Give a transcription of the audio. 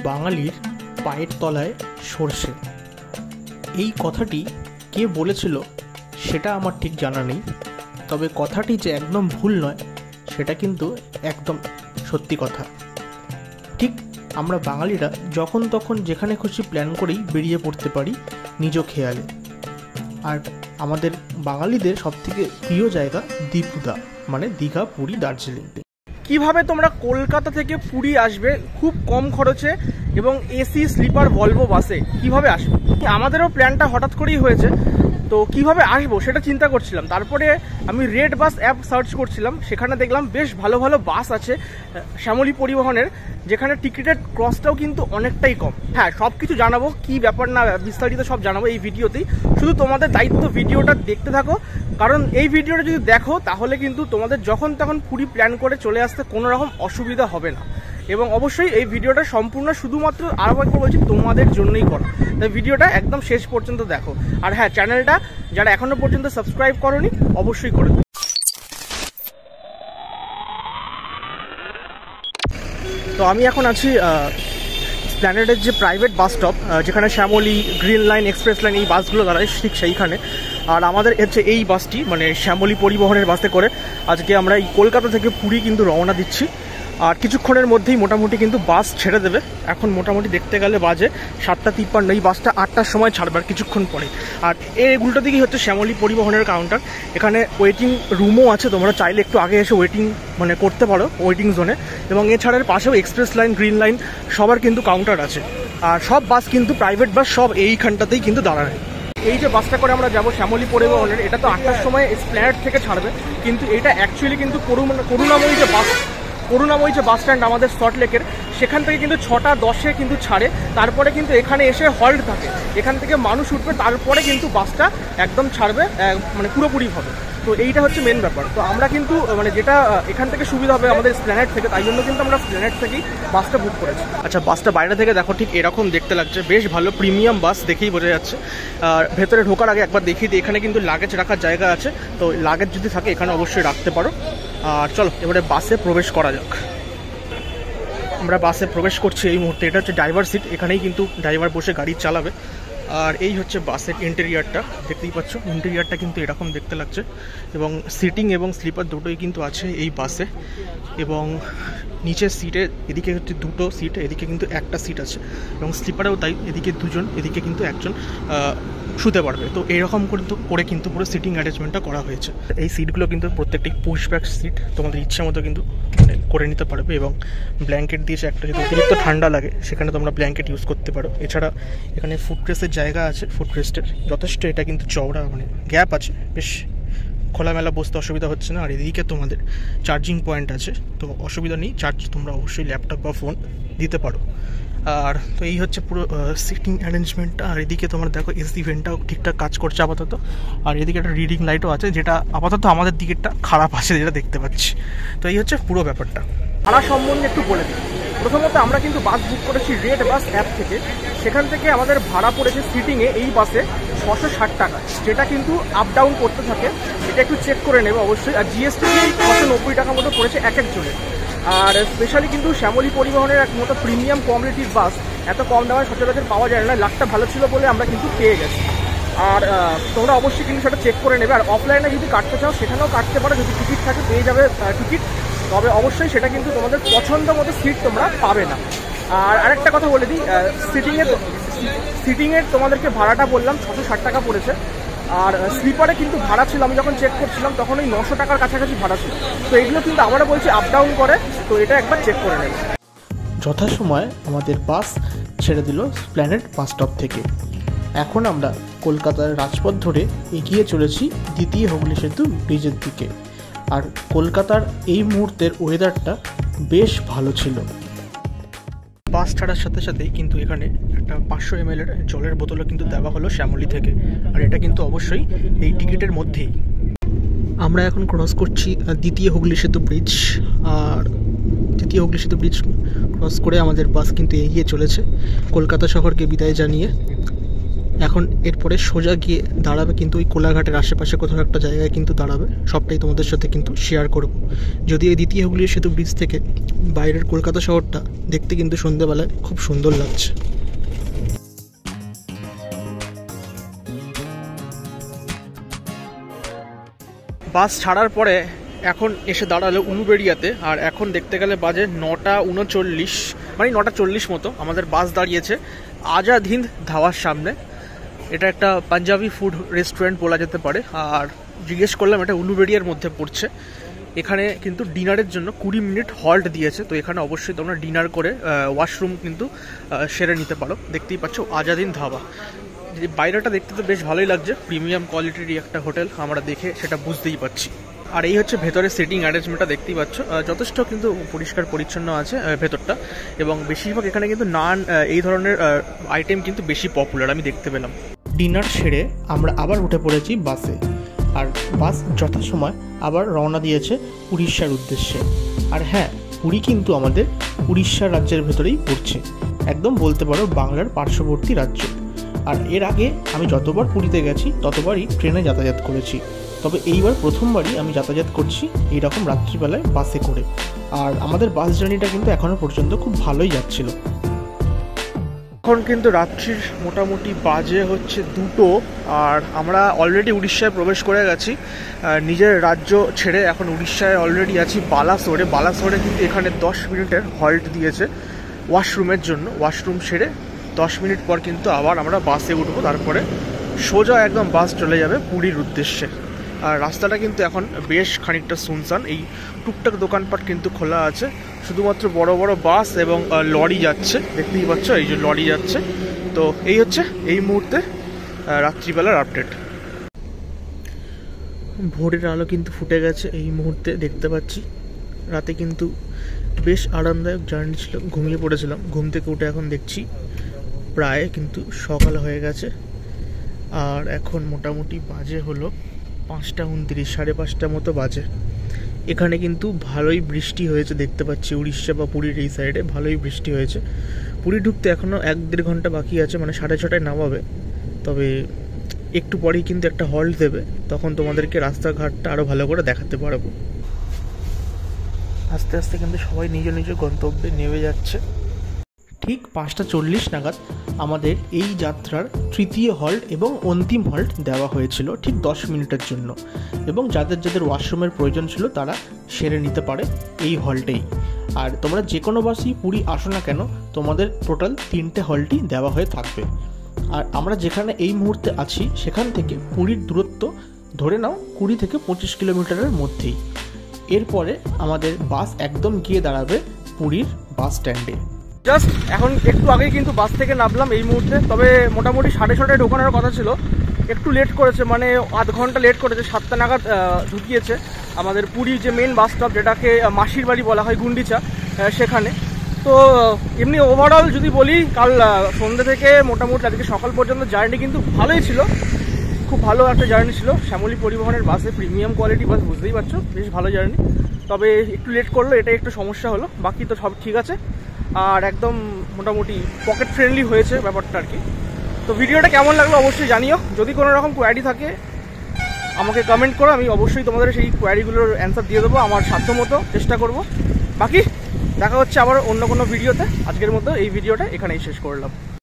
বাঙালির পায়ের তলায় সর্ষে, এই কথাটি কে বলেছিল সেটা আমার ঠিক জানা নেই, তবে কথাটি যে একদম ভুল নয় সেটা কিন্তু একদম সত্যি কথা। ঠিক আমরা বাঙালিরা যখন তখন যেখানে খুশি প্ল্যান করেই বেরিয়ে পড়তে পারি নিজ খেয়ালে। আর আমাদের বাঙালিদের সবথেকে প্রিয় জায়গা দীপুদা, মানে দীঘা, পুরী, দার্জিলিং। কিভাবে তোমরা কলকাতা থেকে পুরী আসবে খুব কম খরচে এবং এসি স্লিপার ভলভো বাসে কিভাবে আসবে? আমাদেরও প্ল্যানটা হঠাৎ করেই হয়েছে, তো কিভাবে আসবো সেটা চিন্তা করছিলাম। তারপরে আমি রেড বাস অ্যাপ সার্চ করছিলাম, সেখানে দেখলাম বেশ ভালো ভালো বাস আছে শ্যামলী পরিবহনের, যেখানে টিকিটের ক্রসটাও কিন্তু অনেকটাই কম। হ্যাঁ, সব কিছু জানাবো, কি ব্যাপার না বিস্তারিত সব জানাবো এই ভিডিওতেই। শুধু তোমাদের দায়িত্ব ভিডিওটা দেখতে থাকো, কারণ এই ভিডিওটা যদি দেখো তাহলে কিন্তু তোমাদের যখন তখন পুরী প্ল্যান করে চলে আসতে কোনো রকম অসুবিধা হবে না। এবং অবশ্যই এই ভিডিওটা সম্পূর্ণ শুধুমাত্র আরও একবার বলছি তোমাদের জন্যই করা, তাই ভিডিওটা একদম শেষ পর্যন্ত দেখো। আর হ্যাঁ, চ্যানেলটা যারা এখনো পর্যন্ত সাবস্ক্রাইব করোনি অবশ্যই করে দেবে। তো আমি এখন আছি প্ল্যানেটের যে প্রাইভেট বাস স্টপ, যেখানে Shyamoli, Green Line, Express Line এই বাসগুলো দাঁড়ায়, ঠিক সেইখানে। আর আমাদের হচ্ছে এই বাসটি, মানে শ্যামলী পরিবহনের বাসে করে আজকে আমরা এই কলকাতা থেকে পুরী কিন্তু রওনা দিচ্ছি। আর কিছুক্ষণের মধ্যেই মোটামুটি কিন্তু বাস ছেড়ে দেবে। এখন মোটামুটি দেখতে গেলে বাজে 7:53, এই বাসটা 8টার সময় ছাড়বে আর কিছুক্ষণ পরে। আর এই উল্টো দিকেই হচ্ছে শ্যামলী পরিবহনের কাউন্টার, এখানে ওয়েটিং রুমও আছে, তোমরা চাইলে একটু আগে এসে ওয়েটিং মানে করতে পারো ওয়েটিং জোনে। এবং এছাড়ার পাশেও এক্সপ্রেস লাইন, গ্রিন লাইন সবার কিন্তু কাউন্টার আছে। আর সব বাস কিন্তু প্রাইভেট বাস সব এইখানটাতেই কিন্তু দাঁড়ায়। এই যে বাসটা করে আমরা যাবো শ্যামলী পরিবহনের, এটা তো 8টার সময় প্ল্যানেট থেকে ছাড়বে, কিন্তু এটা অ্যাকচুয়ালি কিন্তু করুণাময়ী যে বাস স্ট্যান্ড আমাদের সল্টলেকের, সেখান থেকে কিন্তু 6:10 কিন্তু ছাড়ে। তারপরে কিন্তু এখানে এসে হল্ট থাকে, এখান থেকে মানুষ উঠবে, তারপরে কিন্তু বাসটা একদম ছাড়বে, মানে পুরোপুরিভাবে। তো এইটা হচ্ছে মেন ব্যাপার। তো আমরা কিন্তু মানে যেটা এখান থেকে সুবিধা হবে আমাদের প্ল্যানেট থেকে, তাই জন্য কিন্তু আমরা প্ল্যানেট থেকেই বাসটা বুক করেছি। আচ্ছা, বাসটা বাইরে থেকে দেখো ঠিক এরকম দেখতে লাগছে, বেশ ভালো প্রিমিয়াম বাস দেখেই বোঝা যাচ্ছে। আর ভেতরে ঢোকার আগে একবার দেখিয়ে দিই, এখানে কিন্তু লাগেজ রাখার জায়গা আছে, তো লাগেজ যদি থাকে এখানে অবশ্যই রাখতে পারো। আর চলো এবারে বাসে প্রবেশ করা যাক। আমরা বাসে প্রবেশ করছি এই মুহূর্তে। এটা হচ্ছে ড্রাইভার সিট, এখানেই কিন্তু ড্রাইভার বসে গাড়ি চালাবে। আর এই হচ্ছে বাসের ইন্টেরিয়ারটা, দেখতেই পাচ্ছ ইন্টেরিয়ারটা কিন্তু এরকম দেখতে লাগছে। এবং সিটিং এবং স্লিপার দুটোই কিন্তু আছে এই বাসে। এবং নিচের সিটে এদিকে হচ্ছে 2টো সিট, এদিকে কিন্তু একটা সিট আছে। এবং স্লিপারেও তাই, এদিকে 2জন, এদিকে কিন্তু একজন শুতে পারবে। তো এইরকম করে কিন্তু পুরো সিটিং অ্যারেঞ্জমেন্টটা করা হয়েছে। এই সিটগুলো কিন্তু প্রত্যেকটি পুশ ব্যাক সিট, তোমাদের ইচ্ছা মতো কিন্তু করে নিতে পারবে। এবং ব্ল্যাঙ্কেট দিয়েছে একটা, যদি অতিরিক্ত ঠান্ডা লাগে সেখানে তোমরা ব্ল্যাঙ্কেট ইউজ করতে পারো। এছাড়া এখানে ফুটরেস্টের জায়গা আছে, ফুটরেস্টের যথেষ্ট এটা কিন্তু চওড়া, মানে গ্যাপ আছে, বেশ খোলামেলা বসতে অসুবিধা হচ্ছে না। আর এদিকে তোমাদের চার্জিং পয়েন্ট আছে, তো অসুবিধা নেই, চার্জ তোমরা অবশ্যই ল্যাপটপ বা ফোন দিতে পারো। আর তো এই হচ্ছে পুরো সিটিং অ্যারেঞ্জমেন্টটা। আর এদিকে তোমার দেখো এসি ভেন্টটাও ঠিকঠাক কাজ করছে আপাতত। আর এদিকে একটা রিডিং লাইটও আছে, যেটা আপাতত আমাদের দিকেরটা খারাপ আছে যেটা দেখতে পাচ্ছি। তো এই হচ্ছে পুরো ব্যাপারটা। ভাড়া সম্বন্ধে একটু বলে দিই। প্রথমত আমরা কিন্তু বাস বুক করেছি রেড বাস অ্যাপ থেকে, সেখান থেকে আমাদের ভাড়া পড়েছে সিটিংয়ে এই বাসে 660 টাকা, যেটা কিন্তু আপ ডাউন করতে থাকে, এটা একটু চেক করে নেবে অবশ্যই। আর জিএসটি 690 টাকা মতো পড়েছে এক একজনের। আর স্পেশালি কিন্তু শ্যামলী পরিবহনের এক মতো প্রিমিয়াম কোয়ালিটির বাস এত কম দামে সচরাচর পাওয়া যায় না, লাখটা ভালো ছিল বলে আমরা কিন্তু পেয়ে গেছি। আর তোমরা অবশ্যই কিন্তু সেটা চেক করে নেবে। আর অফলাইনে যদি কাটতে চাও সেখানেও কাটতে পারো, যদি টিকিট থাকে পেয়ে যাবে টিকিট, তবে অবশ্যই সেটা কিন্তু তোমাদের পছন্দ মতো সিট তোমরা পাবে না। আর আরেকটা কথা বলে দিই, সিটিংয়ের তোমাদেরকে ভাড়াটা বললাম 660 টাকা পড়েছে। আর স্লিপারে কিন্তু ভাড়া ছিল, আমি যখন চেক করছিলাম তখন ওই 900 টাকার কাছাকাছি ভাড়া ছিল। তো এগুলো কিন্তু আবারও বলছি আপ ডাউন করে, তো এটা একবার চেক করে নেবে। যথাসময়ে আমাদের বাস ছেড়ে দিল প্ল্যানেট বাস স্টপ থেকে। এখন আমরা কলকাতার রাজপথ ধরে এগিয়ে চলেছি দ্বিতীয় হুগলি সেতু ব্রিজের দিকে। আর কলকাতার এই মুহূর্তের ওয়েদারটা বেশ ভালো ছিল। বাস ছাড়ার সাথে সাথেই কিন্তু এখানে একটা 500 ml জলের বোতলও কিন্তু দেওয়া হলো শ্যামলী থেকে। আর এটা কিন্তু অবশ্যই এই টিকিটের মধ্যেই। আমরা এখন ক্রস করছি দ্বিতীয় হুগলি সেতু ব্রিজ। আর দ্বিতীয় হুগলি সেতু ব্রিজ ক্রস করে আমাদের বাস কিন্তু এগিয়ে চলেছে কলকাতা শহরকে বিদায় জানিয়ে। এখন এরপরে সোজা গিয়ে দাঁড়াবে কিন্তু ওই কোলাঘাটের আশেপাশে কোথাও একটা জায়গায় কিন্তু দাঁড়াবে। সবটাই তোমাদের সাথে কিন্তু শেয়ার করব। যদি এই দ্বিতীয় হুগলি সেতু ব্রিজ থেকে বাইরের কলকাতা শহরটা দেখতে কিন্তু সন্ধ্যেবেলায় খুব সুন্দর লাগছে। বাস ছাড়ার পরে এখন এসে দাঁড়ালো উলুবেড়িয়াতে, আর এখন দেখতে গেলে বাজে 9:39, মানে 9:40 মতো। আমাদের বাস দাঁড়িয়েছে আজাদ হিন্দ ধাওয়ার সামনে। এটা একটা পাঞ্জাবি ফুড রেস্টুরেন্ট বলা যেতে পারে। আর জিজ্ঞেস করলাম এটা উলুবেড়িয়ার মধ্যে পড়ছে। এখানে কিন্তু ডিনারের জন্য 20 মিনিট হল্ট দিয়েছে, তো এখানে অবশ্যই তোমরা ডিনার করে ওয়াশরুম কিন্তু সেরে নিতে পারো। দেখতেই পাচ্ছ আজাদ হিন্দ ধাবা। বাইরেটা দেখতে তো বেশ ভালোই লাগছে, প্রিমিয়াম কোয়ালিটির একটা হোটেল আমরা দেখে সেটা বুঝতেই পারছি। আর এই হচ্ছে ভেতরে সিটিং অ্যারেঞ্জমেন্টটা দেখতেই পাচ্ছ, যথেষ্ট কিন্তু পরিষ্কার পরিচ্ছন্ন আছে ভেতরটা। এবং বেশিরভাগ এখানে কিন্তু নান এই ধরনের আইটেম কিন্তু বেশি পপুলার আমি দেখতে পেলাম। ডিনার সেরে আমরা আবার উঠে পড়েছি বাসে, আর বাস যথাসময় আবার রওনা দিয়েছে উড়িষ্যার উদ্দেশ্যে। আর হ্যাঁ, পুরী কিন্তু আমাদের উড়িষ্যা রাজ্যের ভেতরেই পড়ছে, একদম বলতে পারো বাংলার পার্শ্ববর্তী রাজ্য। আর এর আগে আমি যতবার পুরীতে গেছি ততবারই ট্রেনে যাতায়াত করেছি, তবে এইবার প্রথমবারই আমি যাতায়াত করছি এইরকম রাত্রিবেলায় বাসে করে। আর আমাদের বাস জার্নিটা কিন্তু এখনও পর্যন্ত খুব ভালোই যাচ্ছিল। এখন কিন্তু রাত্রির মোটামুটি বাজে হচ্ছে 2টো, আর আমরা অলরেডি উড়িষ্যায় প্রবেশ করে গেছি। নিজের রাজ্য ছেড়ে এখন উড়িষ্যায় অলরেডি আছি বালাসোরে। বালাসোরে কিন্তু এখানে 10 মিনিটের হল্ট দিয়েছে ওয়াশরুমের জন্য। ওয়াশরুম সেরে 10 মিনিট পর কিন্তু আবার আমরা বাসে উঠবো, তারপরে সোজা একদম বাস চলে যাবে পুরীর উদ্দেশ্যে। আর রাস্তাটা কিন্তু এখন বেশ খানিকটা শুনশান, এই টুকটাক দোকানপাট কিন্তু খোলা আছে, শুধুমাত্র বড় বড় বাস এবং লরি যাচ্ছে। দেখতেই পাচ্ছ এই যে লরি যাচ্ছে। তো এই হচ্ছে এই মুহূর্তে রাত্রিবেলার আপডেট। ভোরের আলো কিন্তু ফুটে গেছে এই মুহূর্তে দেখতে পাচ্ছি। রাতে কিন্তু বেশ আরামদায়ক জার্নি ছিল, ঘুমিয়ে পড়েছিলাম। ঘুম থেকে উঠে এখন দেখছি প্রায় কিন্তু সকাল হয়ে গেছে। আর এখন মোটামুটি বাজে হলো 5:29, 5:30 মতো বাজে। এখানে কিন্তু ভালোই বৃষ্টি হয়েছে দেখতে পাচ্ছি, উড়িষ্যা বা পুরীর এই সাইডে ভালোই বৃষ্টি হয়েছে। পুরী ঢুকতে এখনও 1-1.5 ঘন্টা বাকি আছে, মানে 6:30টায় নামাবে। তবে একটু পরেই কিন্তু একটা হল্ট দেবে, তখন তোমাদেরকে রাস্তাঘাটটা আরও ভালো করে দেখাতে পারবো। আস্তে আস্তে কিন্তু সবাই নিজ নিজ গন্তব্যে নেমে যাচ্ছে। ঠিক 5:40 নাগাদ আমাদের এই যাত্রার তৃতীয় হল্ট এবং অন্তিম হল্ট দেওয়া হয়েছিল ঠিক 10 মিনিটের জন্য। এবং যাদের যাদের ওয়াশরুমের প্রয়োজন ছিল তারা সেরে নিতে পারে এই হল্টেই। আর তোমরা যে কোনো বাসই পুরী আসো না কেন, তোমাদের টোটাল 3টে হল্টই দেওয়া হয়ে থাকবে। আর আমরা যেখানে এই মুহূর্তে আছি সেখান থেকে পুরীর দূরত্ব ধরে নাও 20 থেকে 25 কিলোমিটারের মধ্যেই। এরপরে আমাদের বাস একদম গিয়ে দাঁড়াবে পুরীর বাস স্ট্যান্ডে। জাস্ট এখন একটু আগেই কিন্তু বাস থেকে নামলাম এই মুহূর্তে। তবে মোটামুটি 6:30টায় ঢোকানোর কথা ছিল, একটু লেট করেছে, মানে আধ ঘন্টা লেট করেছে। 7টা নাগাদ ঢুকিয়েছে আমাদের পুরী যে মেন বাস স্টপ, যেটাকে মাসির বাড়ি বলা হয় গুন্ডিচা, সেখানে। তো এমনি ওভারঅল যদি বলি, কাল সন্ধ্যে থেকে মোটামুটি আজকে সকাল পর্যন্ত জার্নি কিন্তু ভালোই ছিল, খুব ভালো একটা জার্নি ছিল। শ্যামলী পরিবহনের বাসে প্রিমিয়াম কোয়ালিটি বাস, বুঝতেই পারছো, বেশ ভালো জার্নি। তবে একটু লেট করলো, এটাই একটু সমস্যা হলো, বাকি তো সব ঠিক আছে। আর একদম মোটামুটি পকেট ফ্রেন্ডলি হয়েছে ব্যাপারটা আর কি। তো ভিডিওটা কেমন লাগলো অবশ্যই জানিও। যদি কোনো রকম কোয়ারি থাকে আমাকে কমেন্ট করো, আমি অবশ্যই তোমাদের সেই কোয়ারিগুলোর অ্যান্সার দিয়ে দেবো, আমার সাধ্যমতো চেষ্টা করব। বাকি দেখা হচ্ছে আবার অন্য কোনো ভিডিওতে। আজকের মতো এই ভিডিওটা এখানেই শেষ করলাম।